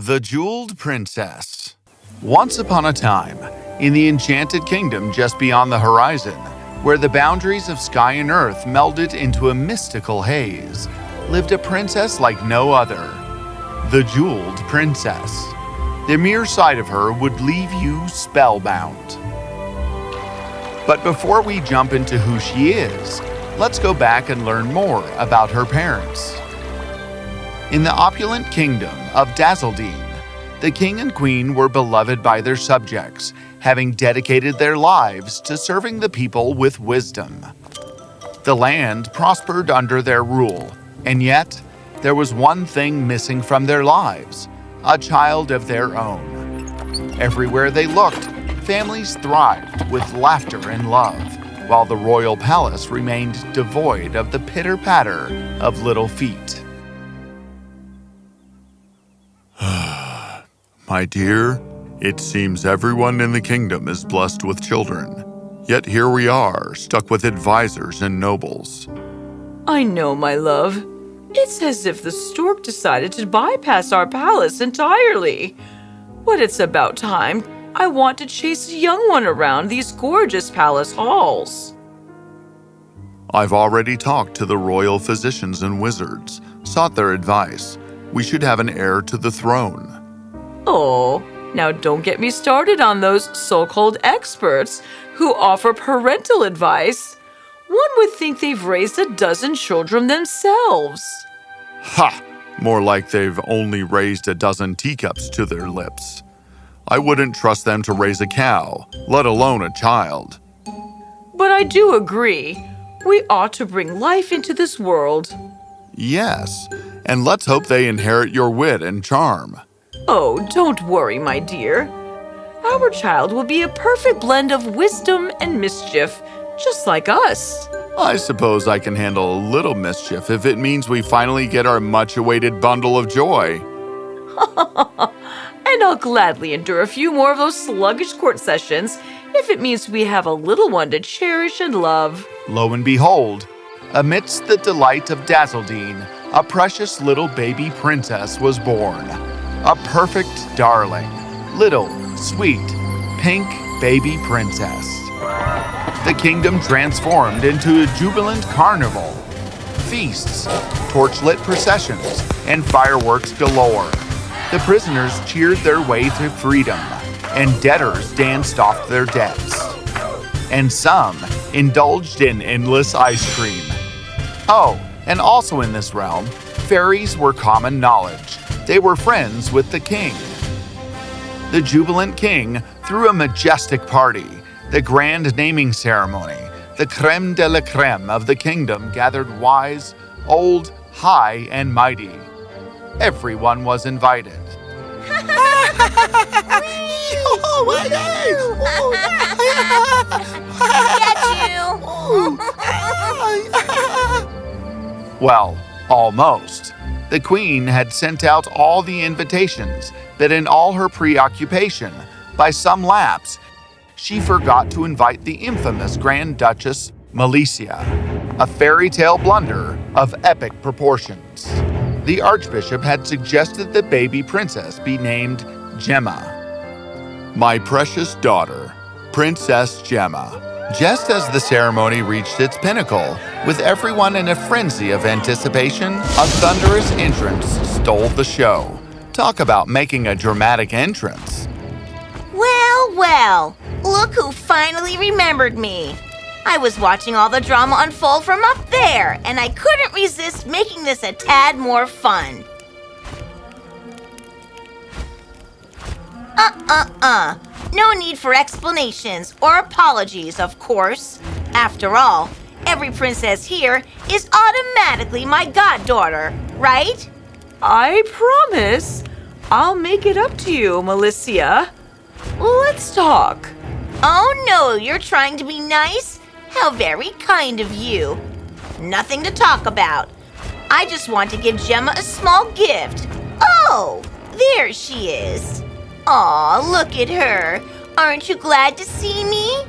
The Jeweled Princess. Once upon a time, in the enchanted kingdom just beyond the horizon, where the boundaries of sky and earth melded into a mystical haze, lived a princess like no other. The Jeweled Princess. The mere sight of her would leave you spellbound. But before we jump into who she is, let's go back and learn more about her parents. In the opulent kingdom of Dazzledine, the king and queen were beloved by their subjects, having dedicated their lives to serving the people with wisdom. The land prospered under their rule, and yet there was one thing missing from their lives: a child of their own. Everywhere they looked, families thrived with laughter and love, while the royal palace remained devoid of the pitter-patter of little feet. My dear, it seems everyone in the kingdom is blessed with children. Yet here we are, stuck with advisors and nobles. I know, my love. It's as if the stork decided to bypass our palace entirely. But it's about time. I want to chase a young one around these gorgeous palace halls. I've already talked to the royal physicians and wizards, sought their advice. We should have an heir to the throne. Oh, now don't get me started on those so-called experts who offer parental advice. One would think they've raised a dozen children themselves. Ha! More like they've only raised a dozen teacups to their lips. I wouldn't trust them to raise a cow, let alone a child. But I do agree. We ought to bring life into this world. Yes, and let's hope they inherit your wit and charm. Oh, don't worry, my dear. Our child will be a perfect blend of wisdom and mischief, just like us. I suppose I can handle a little mischief if it means we finally get our much-awaited bundle of joy. And I'll gladly endure a few more of those sluggish court sessions if it means we have a little one to cherish and love. Lo and behold, amidst the delight of Dazzledine, a precious little baby princess was born. A perfect darling, little, sweet, pink baby princess. The kingdom transformed into a jubilant carnival. Feasts, torchlit processions, and fireworks galore. The prisoners cheered their way to freedom, and debtors danced off their debts. And some indulged in endless ice cream. Oh, and also in this realm, fairies were common knowledge. They were friends with the king. The jubilant king threw a majestic party. The grand naming ceremony, the creme de la creme of the kingdom gathered wise, old, high, and mighty. Everyone was invited. Well, almost. The queen had sent out all the invitations, but in all her preoccupation, by some lapse, she forgot to invite the infamous Grand Duchess Malicia, a fairy tale blunder of epic proportions. The Archbishop had suggested the baby princess be named Gemma. My precious daughter, Princess Gemma. Just as the ceremony reached its pinnacle, with everyone in a frenzy of anticipation, a thunderous entrance stole the show. Talk about making a dramatic entrance. Well, well, look who finally remembered me. I was watching all the drama unfold from up there, and I couldn't resist making this a tad more fun. No need for explanations or apologies, of course. After all, every princess here is automatically my goddaughter, right? I promise. I'll make it up to you, Malicia. Let's talk. Oh no, you're trying to be nice? How very kind of you. Nothing to talk about. I just want to give Gemma a small gift. Oh, there she is. Aw, look at her. Aren't you glad to see me?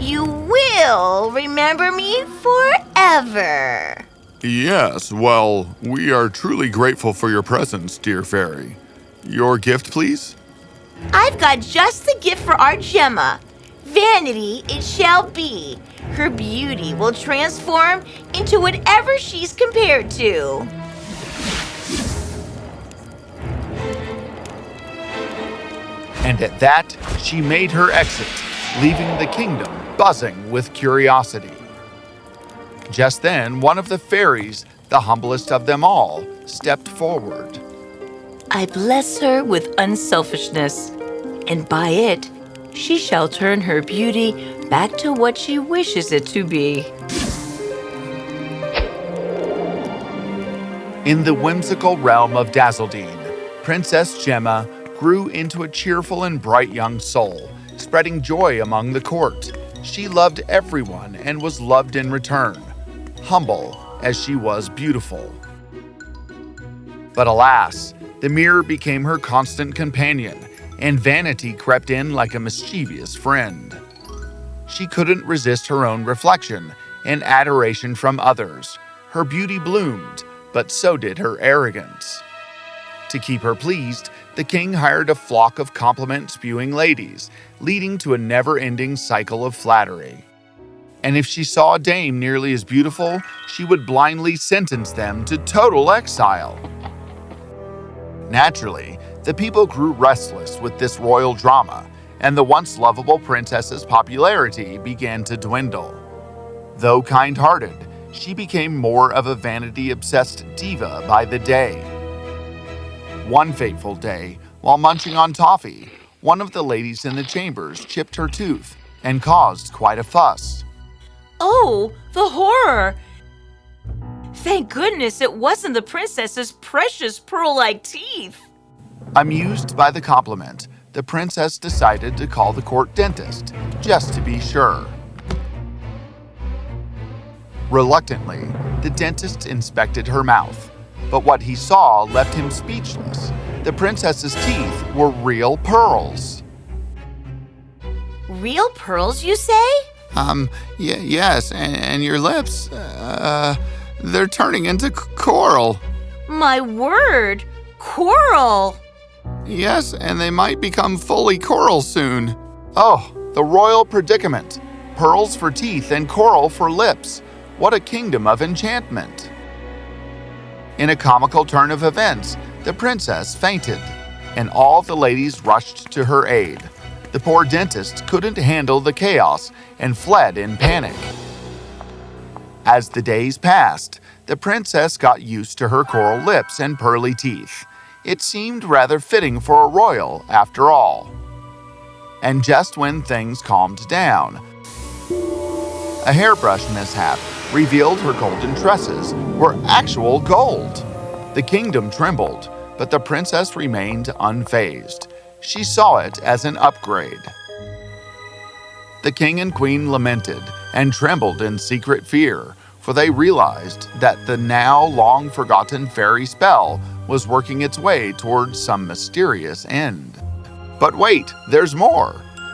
You will remember me forever. Yes, well, we are truly grateful for your presence, dear fairy. Your gift, please? I've got just the gift for our Gemma. Vanity it shall be. Her beauty will transform into whatever she's compared to. And at that, she made her exit, leaving the kingdom buzzing with curiosity. Just then, one of the fairies, the humblest of them all, stepped forward. I bless her with unselfishness, and by it, she shall turn her beauty back to what she wishes it to be. In the whimsical realm of Dazzledine, Princess Gemma grew into a cheerful and bright young soul, spreading joy among the court. She loved everyone and was loved in return, humble as she was beautiful. But alas, the mirror became her constant companion, and vanity crept in like a mischievous friend. She couldn't resist her own reflection and adoration from others. Her beauty bloomed, but so did her arrogance. To keep her pleased, the king hired a flock of compliment-spewing ladies, leading to a never-ending cycle of flattery. And if she saw a dame nearly as beautiful, she would blindly sentence them to total exile. Naturally, the people grew restless with this royal drama, and the once lovable princess's popularity began to dwindle. Though kind-hearted, she became more of a vanity-obsessed diva by the day. One fateful day, while munching on toffee, one of the ladies in the chambers chipped her tooth and caused quite a fuss. Oh, the horror! Thank goodness it wasn't the princess's precious pearl-like teeth. Amused by the compliment, the princess decided to call the court dentist, just to be sure. Reluctantly, the dentist inspected her mouth, but what he saw left him speechless. The princess's teeth were real pearls. Real pearls, you say? Yes, and your lips, they're turning into coral. My word! Coral! Yes, and they might become fully coral soon. Oh, the royal predicament. Pearls for teeth and coral for lips. What a kingdom of enchantment. In a comical turn of events, the princess fainted, and all the ladies rushed to her aid. The poor dentist couldn't handle the chaos and fled in panic. As the days passed, the princess got used to her coral lips and pearly teeth. It seemed rather fitting for a royal, after all. And just when things calmed down, a hairbrush mishap revealed her golden tresses were actual gold. The kingdom trembled, but the princess remained unfazed. She saw it as an upgrade. The king and queen lamented and trembled in secret fear, for they realized that the now long-forgotten fairy spell was working its way towards some mysterious end. But wait, there's more!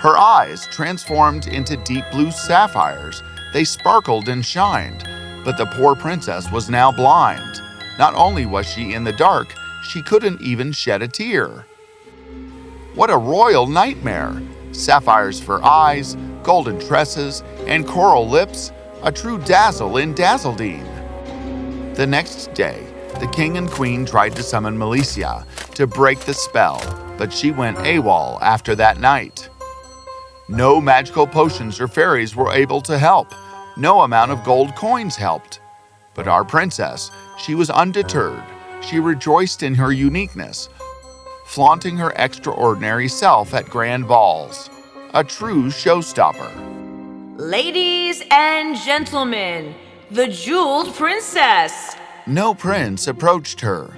Her eyes transformed into deep blue sapphires. They sparkled and shined, but the poor princess was now blind. Not only was she in the dark, she couldn't even shed a tear. What a royal nightmare! Sapphires for eyes, golden tresses, and coral lips, a true dazzle in Dazzledine. The next day, the king and queen tried to summon Malicia to break the spell, but she went AWOL after that night. No magical potions or fairies were able to help. No amount of gold coins helped. But our princess, she was undeterred. She rejoiced in her uniqueness, flaunting her extraordinary self at grand balls. A true showstopper. Ladies and gentlemen, the jeweled princess. No prince approached her.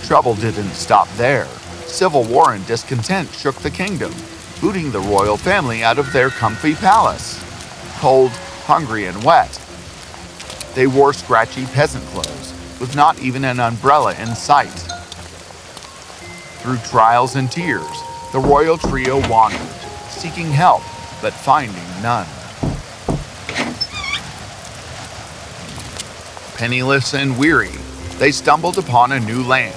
Trouble didn't stop there. Civil war and discontent shook the kingdom, booting the royal family out of their comfy palace. Cold, hungry, and wet, they wore scratchy peasant clothes, with not even an umbrella in sight. Through trials and tears, the royal trio wandered, seeking help, but finding none. Penniless and weary, they stumbled upon a new land,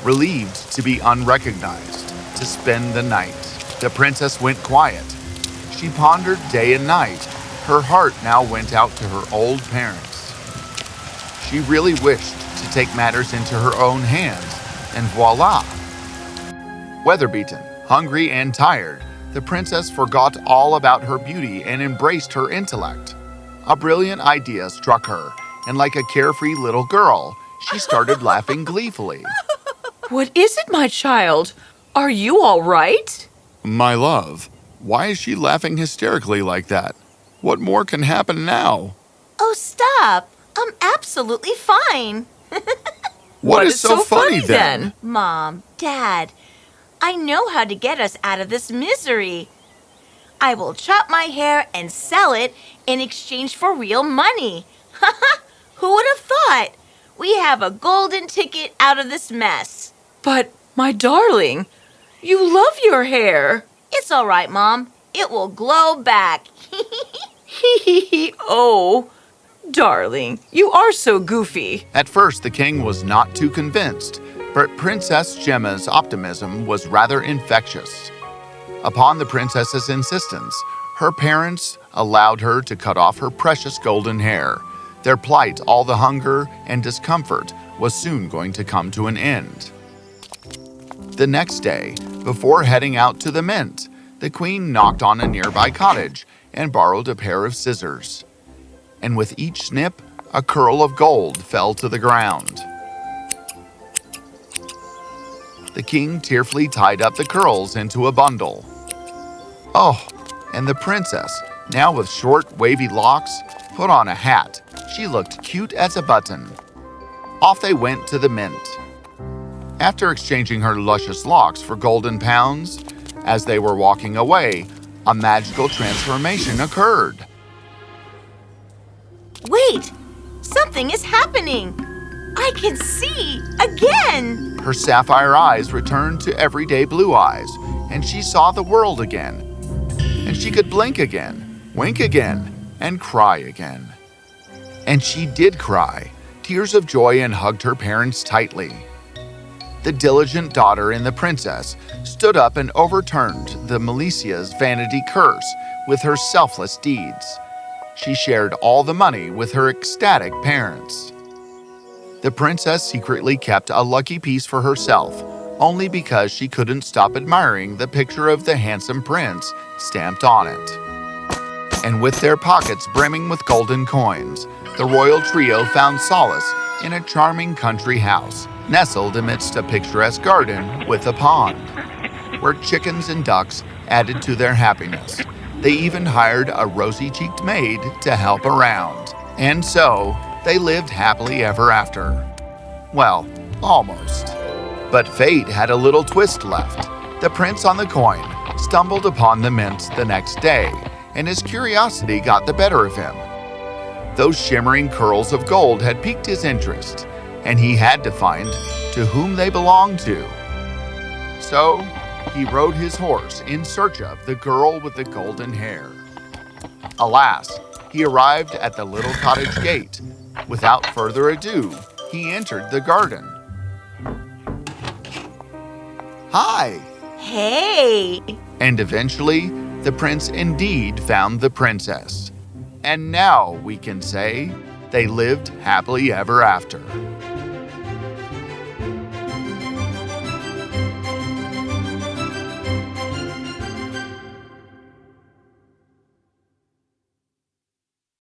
relieved to be unrecognized, to spend the night. The princess went quiet. She pondered day and night. Her heart now went out to her old parents. She really wished to take matters into her own hands, and voila! Weather-beaten, hungry, and tired, the princess forgot all about her beauty and embraced her intellect. A brilliant idea struck her, and like a carefree little girl, she started laughing gleefully. What is it, my child? Are you all right? My love, why is she laughing hysterically like that? What more can happen now? Oh, stop. I'm absolutely fine. What is so funny then? Mom, Dad, I know how to get us out of this misery. I will chop my hair and sell it in exchange for real money. Who would have thought? We have a golden ticket out of this mess. But, my darling, you love your hair. It's all right, Mom. It will glow back. Oh, darling, you are so goofy. At first, the king was not too convinced, but Princess Gemma's optimism was rather infectious. Upon the princess's insistence, her parents allowed her to cut off her precious golden hair. Their plight, all the hunger and discomfort, was soon going to come to an end. The next day, before heading out to the mint, the queen knocked on a nearby cottage and borrowed a pair of scissors. And with each snip, a curl of gold fell to the ground. The king tearfully tied up the curls into a bundle. Oh, and the princess, now with short, wavy locks, put on a hat. She looked cute as a button. Off they went to the mint. After exchanging her luscious locks for golden pounds, as they were walking away, a magical transformation occurred. Wait! Something is happening! I can see again! Her sapphire eyes returned to everyday blue eyes, and she saw the world again. And she could blink again, wink again, and cry again. And she did cry, tears of joy, and hugged her parents tightly. The diligent daughter in the princess stood up and overturned the Melicia's vanity curse with her selfless deeds. She shared all the money with her ecstatic parents. The princess secretly kept a lucky piece for herself, only because she couldn't stop admiring the picture of the handsome prince stamped on it. And with their pockets brimming with golden coins, the royal trio found solace in a charming country house, nestled amidst a picturesque garden with a pond, where chickens and ducks added to their happiness. They even hired a rosy-cheeked maid to help around. And so, they lived happily ever after. Well, almost. But fate had a little twist left. The prince on the coin stumbled upon the mint the next day, and his curiosity got the better of him. Those shimmering curls of gold had piqued his interest, and he had to find to whom they belonged to. So, he rode his horse in search of the girl with the golden hair. Alas, he arrived at the little cottage gate. Without further ado, he entered the garden. Hi! Hey! And eventually, the prince indeed found the princess. And now we can say they lived happily ever after.